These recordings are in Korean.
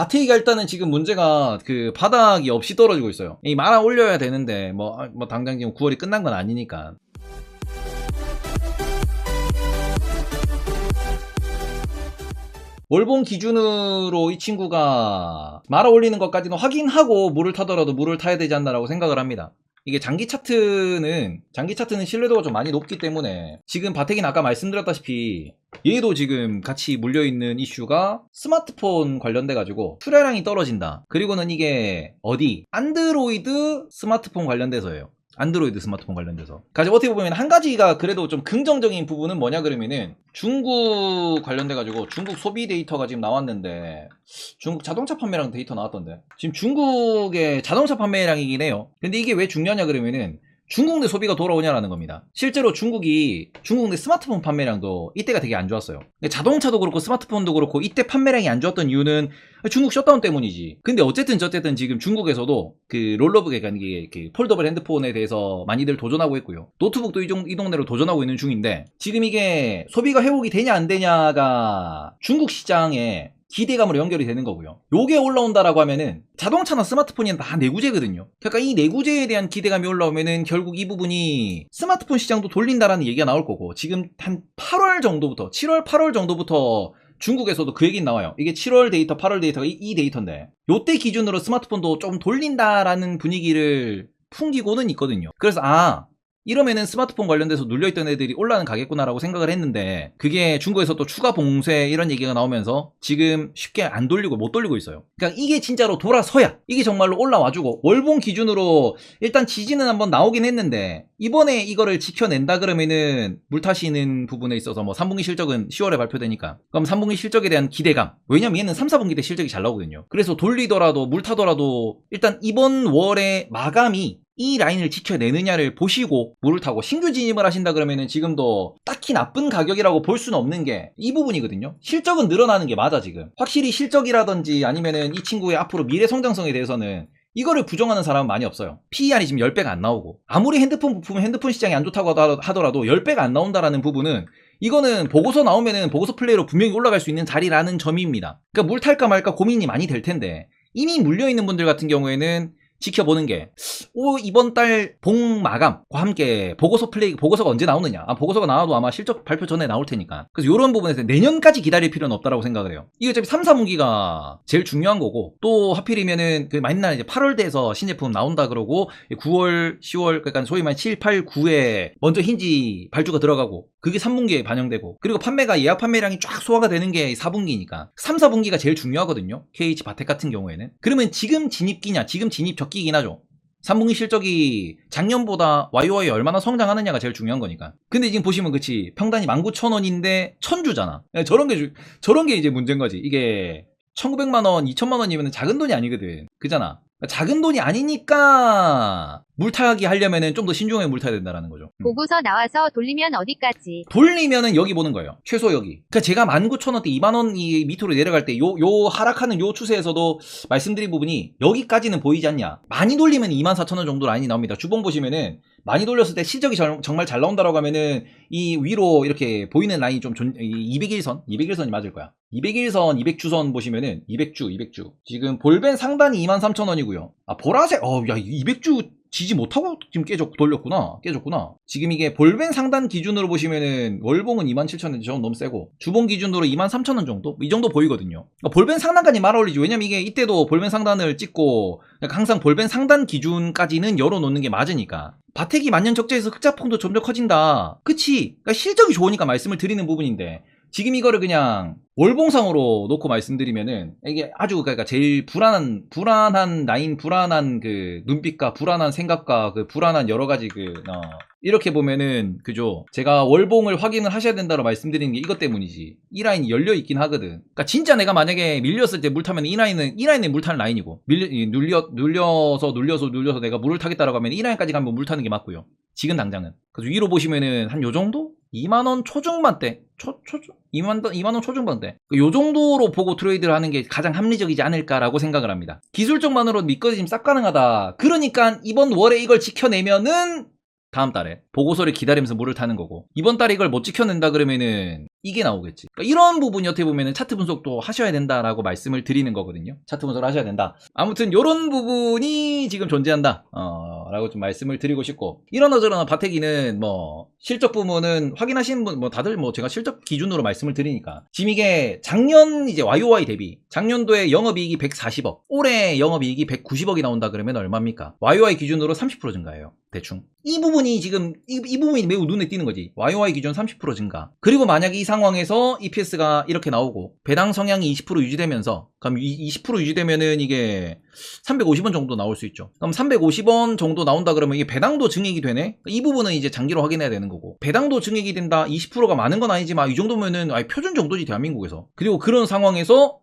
바테이가 일단은 지금 문제가 그 바닥이 없이 떨어지고 있어요. 이 말아 올려야 되는데 뭐 당장 지금 9월이 끝난 건 아니니까. 월봉 기준으로 이 친구가 말아 올리는 것까지는 확인하고 물을 타더라도 물을 타야 되지 않나라고 생각을 합니다. 이게 장기 차트는 신뢰도가 좀 많이 높기 때문에 지금 바텍이는 아까 말씀드렸다시피 얘도 지금 같이 물려있는 이슈가 스마트폰 관련돼 가지고 출하량이 떨어진다. 그리고는 이게 어디 안드로이드 스마트폰 관련돼서예요. 안드로이드 스마트폰 관련돼서. 가지고 어떻게 보면 한 가지가 그래도 좀 긍정적인 부분은 뭐냐 그러면은 중국 관련돼가지고 중국 소비 데이터가 지금 나왔는데 중국 자동차 판매량 데이터 나왔던데 지금 중국의 자동차 판매량이긴 해요. 근데 이게 왜 중요하냐 그러면은 중국 내 소비가 돌아오냐라는 겁니다. 실제로 중국 내 스마트폰 판매량도 이때가 되게 안 좋았어요. 자동차도 그렇고 스마트폰도 그렇고 이때 판매량이 안 좋았던 이유는 중국 셧다운 때문이지. 근데 어쨌든 지금 중국에서도 그 롤러북에 가는 게 그 폴더블 핸드폰에 대해서 많이들 도전하고 있고요. 노트북도 이 동네로 도전하고 있는 중인데 지금 이게 소비가 회복이 되냐 안 되냐가 중국 시장에 기대감으로 연결이 되는 거고요. 요게 올라온다라고 하면은 자동차나 스마트폰이 다 내구재거든요. 그러니까 이 내구재에 대한 기대감이 올라오면은 결국 이 부분이 스마트폰 시장도 돌린다라는 얘기가 나올 거고 지금 한 8월 정도부터 7월 8월 정도부터 중국에서도 그 얘기는 나와요. 이게 7월 데이터 8월 데이터가 이 데이터인데 요때 기준으로 스마트폰도 좀 돌린다라는 분위기를 풍기고는 있거든요. 그래서 이러면은 스마트폰 관련돼서 눌려있던 애들이 올라는 가겠구나라고 생각을 했는데 그게 중국에서 또 추가 봉쇄 이런 얘기가 나오면서 지금 쉽게 안 돌리고 못 돌리고 있어요. 그러니까 이게 진짜로 돌아서야 이게 정말로 올라와주고 월봉 기준으로 일단 지지는 한번 나오긴 했는데 이번에 이거를 지켜낸다 그러면은 물 타시는 부분에 있어서 뭐 3분기 실적은 10월에 발표되니까 그럼 3분기 실적에 대한 기대감 왜냐면 얘는 3, 4분기 때 실적이 잘 나오거든요. 그래서 돌리더라도 물 타더라도 일단 이번 월의 마감이 이 라인을 지켜내느냐를 보시고 물을 타고 신규 진입을 하신다 그러면은 지금도 딱히 나쁜 가격이라고 볼 수는 없는 게 이 부분이거든요. 실적은 늘어나는 게 맞아 지금. 확실히 실적이라든지 아니면은 이 친구의 앞으로 미래 성장성에 대해서는 이거를 부정하는 사람은 많이 없어요. PER이 지금 10배가 안 나오고 아무리 핸드폰 부품 핸드폰 시장이 안 좋다고 하더라도 10배가 안 나온다라는 부분은 이거는 보고서 나오면은 보고서 플레이로 분명히 올라갈 수 있는 자리라는 점입니다. 그러니까 물 탈까 말까 고민이 많이 될 텐데 이미 물려있는 분들 같은 경우에는 지켜보는 게 이번 달 봉 마감과 함께 보고서가 언제 나오느냐. 보고서가 나와도 아마 실적 발표 전에 나올 테니까. 그래서 이런 부분에서 내년까지 기다릴 필요는 없다라고 생각을 해요. 이게 어차피 3, 4분기가 제일 중요한 거고 또 하필이면은 그 맨날 이제 8월 돼서 신제품 나온다 그러고 9월, 10월 그러니까 소위 말해 7, 8, 9에 먼저 힌지 발주가 들어가고 그게 3분기에 반영되고 그리고 예약 판매량이 쫙 소화가 되는 게 4분기니까 3, 4분기가 제일 중요하거든요. KH 바텍 같은 경우에는. 그러면 지금 진입기냐 지금 진입 적기긴 하죠. 3분기 실적이 작년보다 YOY 얼마나 성장하느냐가 제일 중요한 거니까. 근데 지금 보시면 그치 평단이 19,000원인데 1000주잖아. 저런 게 이제 문제인 거지. 이게 1900만원, 2000만원이면 작은 돈이 아니거든. 그잖아. 작은 돈이 아니니까 물타기 하려면은 좀 더 신중하게 물타야 된다라는 거죠. 보고서 나와서 돌리면 어디까지? 돌리면은 여기 보는 거예요. 최소 여기. 그러니까 제가 19,000원대 2만원이 밑으로 내려갈 때 요 하락하는 요 추세에서도 말씀드린 부분이 여기까지는 보이지 않냐. 많이 돌리면 24,000원 정도 라인이 나옵니다. 주봉 보시면은 많이 돌렸을 때 실적이 정말 잘 나온다라고 하면은 이 위로 이렇게 보이는 라인이 좀 201선이 맞을 거야. 201선, 200주선 보시면은 200주. 지금 볼벤 상단이 23,000원이고요. 보라색, 야, 200주 지지 못하고 지금 깨졌구나. 지금 이게 볼벤 상단 기준으로 보시면은 월봉은 27,000원, 저건 너무 세고 주봉 기준으로 23,000원 정도? 이 정도 보이거든요. 그러니까 볼벤 상단까지 말아올리지. 왜냐면 이게 이때도 볼벤 상단을 찍고 항상 볼벤 상단 기준까지는 열어놓는 게 맞으니까. 바텍이 만년 적자에서 흑자폭도 점점 커진다. 그치? 그러니까 실적이 좋으니까 말씀을 드리는 부분인데 지금 이거를 그냥 월봉상으로 놓고 말씀드리면은 이게 아주 그러니까 제일 불안한 라인, 불안한 그 눈빛과 불안한 생각과 그 불안한 여러 가지 이렇게 보면은 그죠. 제가 월봉을 확인을 하셔야 된다고 말씀드리는 게 이것 때문이지. 이 라인이 열려 있긴 하거든. 그러니까 진짜 내가 만약에 밀렸을 때 물 타면 이 라인에 물 타는 라인이고 눌려서 내가 물을 타겠다라고 하면 이 라인까지 가면 물 타는 게 맞고요. 지금 당장은. 그래서 위로 보시면은 한 요 정도? 2만원 초중반대 2만원 초중반대 요 정도로 보고 트레이드를 하는 게 가장 합리적이지 않을까라고 생각을 합니다. 기술적만으로 밑거리 지금 싹 가능하다. 그러니까 이번 월에 이걸 지켜내면은 다음 달에 보고서를 기다리면서 물을 타는 거고, 이번 달에 이걸 못 지켜낸다 그러면은 이게 나오겠지. 그러니까 이런 부분이 어떻게 보면은 차트 분석도 하셔야 된다라고 말씀을 드리는 거거든요. 차트 분석을 하셔야 된다. 아무튼 이런 부분이 지금 존재한다 라고 좀 말씀을 드리고 싶고, 이러나 저러나 바태기는 뭐 실적 부분은 확인하시는 분 뭐 다들 뭐 제가 실적 기준으로 말씀을 드리니까, 지금 이게 작년 이제 YOY 대비 작년도에 영업이익이 140억, 올해 영업이익이 190억이 나온다 그러면 얼마입니까? YOY 기준으로 30% 증가예요. 대충 이 부분이 지금 이 부분이 매우 눈에 띄는 거지. YOY 기준 30% 증가. 그리고 만약에 이 상황에서 EPS가 이렇게 나오고 배당 성향이 20% 유지되면서, 그럼 20% 유지되면은 이게 350원 정도 나올 수 있죠. 그럼 350원 정도 나온다 그러면 이게 배당도 증액이 되네. 이 부분은 이제 장기로 확인해야 되는 거고, 배당도 증액이 된다. 20%가 많은 건 아니지만 이 정도면은 표준 정도지 대한민국에서. 그리고 그런 상황에서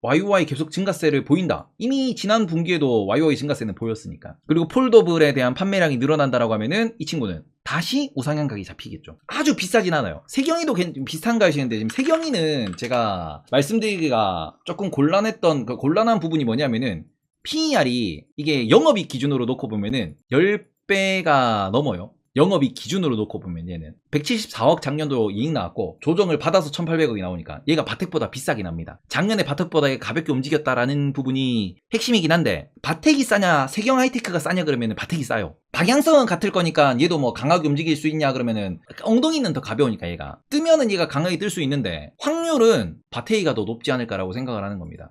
YOY 계속 증가세를 보인다. 이미 지난 분기에도 YOY 증가세는 보였으니까. 그리고 폴더블에 대한 판매량이 늘어난다라고 하면은 이 친구는 다시 우상향 각이 잡히겠죠. 아주 비싸진 않아요. 세경이도 비슷한가 하시는데, 지금 세경이는 제가 말씀드리기가 조금 곤란했던 그 곤란한 부분이 뭐냐면은, PER이 이게 영업이익 기준으로 놓고 보면은 10배가 넘어요. 영업이익 기준으로 놓고 보면 얘는 174억 작년도 이익 나왔고, 조정을 받아서 1800억이 나오니까 얘가 바텍보다 비싸긴 합니다. 작년에 바텍보다 가볍게 움직였다라는 부분이 핵심이긴 한데, 바텍이 싸냐 세경 하이테크가 싸냐 그러면 바텍이 싸요. 방향성은 같을 거니까 얘도 뭐 강하게 움직일 수 있냐 그러면은 엉덩이는 더 가벼우니까 얘가 뜨면은 얘가 강하게 뜰 수 있는데, 확률은 바텍이가 더 높지 않을까라고 생각을 하는 겁니다.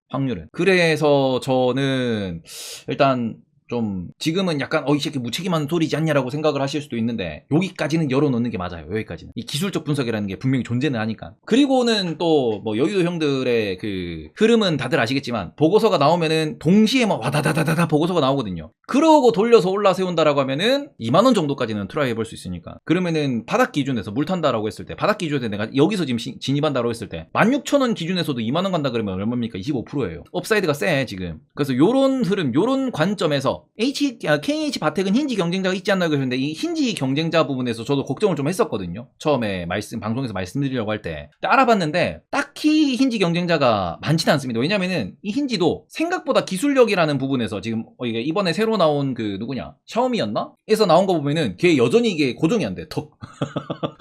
확률은. 그래서 저는 일단 좀 지금은 약간 이 새끼 무책임한 소리지 않냐라고 생각을 하실 수도 있는데, 여기까지는 열어놓는 게 맞아요. 여기까지는 이 기술적 분석이라는 게 분명히 존재는 하니까. 그리고는 또 뭐 여의도 형들의 그 흐름은 다들 아시겠지만, 보고서가 나오면은 동시에 막 와다다다다다 보고서가 나오거든요. 그러고 돌려서 올라세운다라고 하면은 2만원 정도까지는 트라이 해볼 수 있으니까. 그러면은 바닥 기준에서 물 탄다라고 했을 때, 바닥 기준에 내가 여기서 지금 진입한다라고 했을 때 16,000원 기준에서도 2만원 간다 그러면 얼마입니까? 25%예요 업사이드가 세 지금. 그래서 요런 흐름, 요런 관점에서 KH 바텍은 힌지 경쟁자가 있지 않나 그러는데, 이 힌지 경쟁자 부분에서 저도 걱정을 좀 했었거든요. 처음에 방송에서 말씀드리려고 할 때 알아봤는데 딱히 힌지 경쟁자가 많지는 않습니다. 왜냐면은 이 힌지도 생각보다 기술력이라는 부분에서 지금 이게 이번에 새로 나온 그 누구냐 샤오미였나? 에서 나온 거 보면은 걔 여전히 이게 고정이 안 돼. 턱.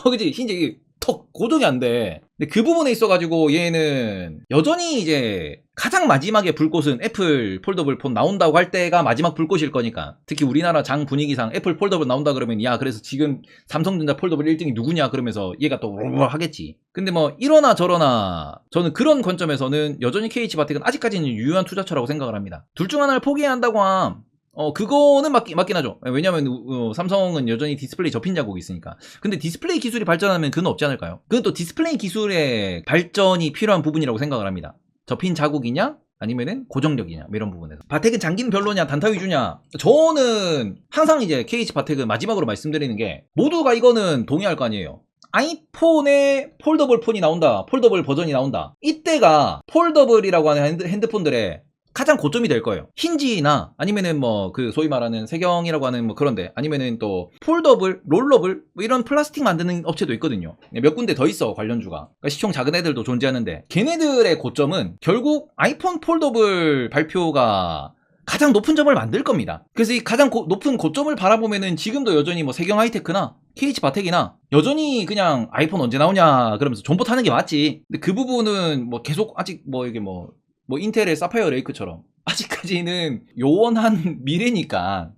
그치? 힌지 턱 고정이 안 돼. 근데 그 부분에 있어가지고 얘는 여전히 이제 가장 마지막에 불꽃은 애플 폴더블 폰 나온다고 할 때가 마지막 불꽃일 거니까. 특히 우리나라 장 분위기상 애플 폴더블 나온다 그러면, 야 그래서 지금 삼성전자 폴더블 1등이 누구냐 그러면서 얘가 또 하겠지. 근데 뭐 이러나 저러나 저는 그런 관점에서는 여전히 KH바텍은 아직까지는 유효한 투자처라고 생각을 합니다. 둘 중 하나를 포기해야 한다고 함. 그거는 맞긴 하죠. 왜냐면 삼성은 여전히 디스플레이 접힌 자국이 있으니까. 근데 디스플레이 기술이 발전하면 그건 없지 않을까요? 그건 또 디스플레이 기술의 발전이 필요한 부분이라고 생각을 합니다. 접힌 자국이냐 아니면은 고정력이냐, 뭐 이런 부분에서. 바텍은 장기는 별로냐 단타 위주냐, 저는 항상 이제 KH 바텍은 마지막으로 말씀드리는 게, 모두가 이거는 동의할 거 아니에요. 아이폰에 폴더블 폰이 나온다, 폴더블 버전이 나온다, 이때가 폴더블이라고 하는 핸드폰들의 가장 고점이 될 거예요. 힌지나 아니면은 뭐 그 소위 말하는 세경이라고 하는 뭐 그런데, 아니면은 또 폴더블, 롤러블 뭐 이런 플라스틱 만드는 업체도 있거든요. 몇 군데 더 있어 관련주가. 그러니까 시총 작은 애들도 존재하는데, 걔네들의 고점은 결국 아이폰 폴더블 발표가 가장 높은 점을 만들 겁니다. 그래서 이 가장 높은 고점을 바라보면은 지금도 여전히 뭐 세경 하이테크나 KH 바텍이나 여전히 그냥 아이폰 언제 나오냐 그러면서 존버 타는 게 맞지. 근데 그 부분은 뭐 계속 아직 뭐 이게 뭐 인텔의 사파이어 레이크처럼 아직까지는 요원한 미래니까.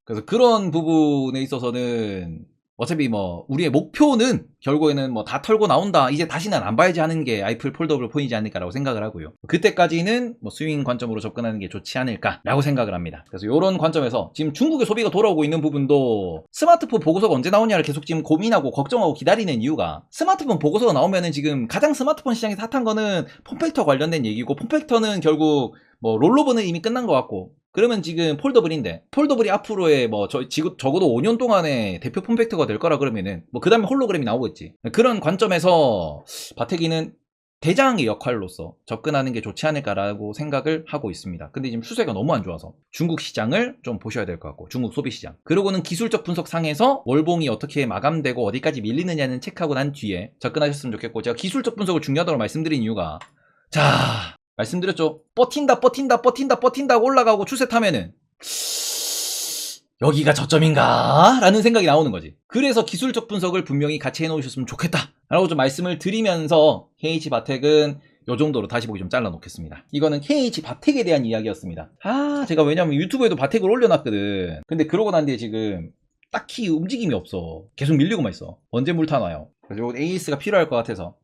그래서 그런 부분에 있어서는 어차피 뭐 우리의 목표는 결국에는 뭐 다 털고 나온다, 이제 다시는 안 봐야지 하는 게 아이플 폴더블 폰이지 않을까라고 생각을 하고요. 그때까지는 뭐 스윙 관점으로 접근하는 게 좋지 않을까라고 생각을 합니다. 그래서 이런 관점에서 지금 중국의 소비가 돌아오고 있는 부분도, 스마트폰 보고서가 언제 나오냐를 계속 지금 고민하고 걱정하고 기다리는 이유가, 스마트폰 보고서가 나오면은 지금 가장 스마트폰 시장에서 핫한 거는 폼팩터 관련된 얘기고, 폼팩터는 결국 뭐 롤러버는 이미 끝난 것 같고, 그러면 지금 폴더블인데, 폴더블이 앞으로의 뭐 적어도 5년 동안의 대표 폼팩터가 될 거라 그러면은 뭐 그 다음에 홀로그램이 나오겠지. 그런 관점에서 바텍이는 대장의 역할로서 접근하는 게 좋지 않을까라고 생각을 하고 있습니다. 근데 지금 추세가 너무 안 좋아서 중국 시장을 좀 보셔야 될 것 같고, 중국 소비 시장, 그리고는 기술적 분석 상에서 월봉이 어떻게 마감되고 어디까지 밀리느냐는 체크하고 난 뒤에 접근하셨으면 좋겠고, 제가 기술적 분석을 중요하다고 말씀드린 이유가, 자 말씀드렸죠. 버틴다 올라가고 추세 타면은 여기가 저점인가? 라는 생각이 나오는 거지. 그래서 기술적 분석을 분명히 같이 해놓으셨으면 좋겠다 라고 좀 말씀을 드리면서 KH 바텍은 요 정도로 다시 보기 좀 잘라 놓겠습니다. 이거는 KH 바텍에 대한 이야기였습니다. 제가 왜냐면 유튜브에도 바텍을 올려놨거든. 근데 그러고 난 뒤에 지금 딱히 움직임이 없어. 계속 밀리고만 있어. 언제 물 타나요? 그래서 이건 AS가 필요할 것 같아서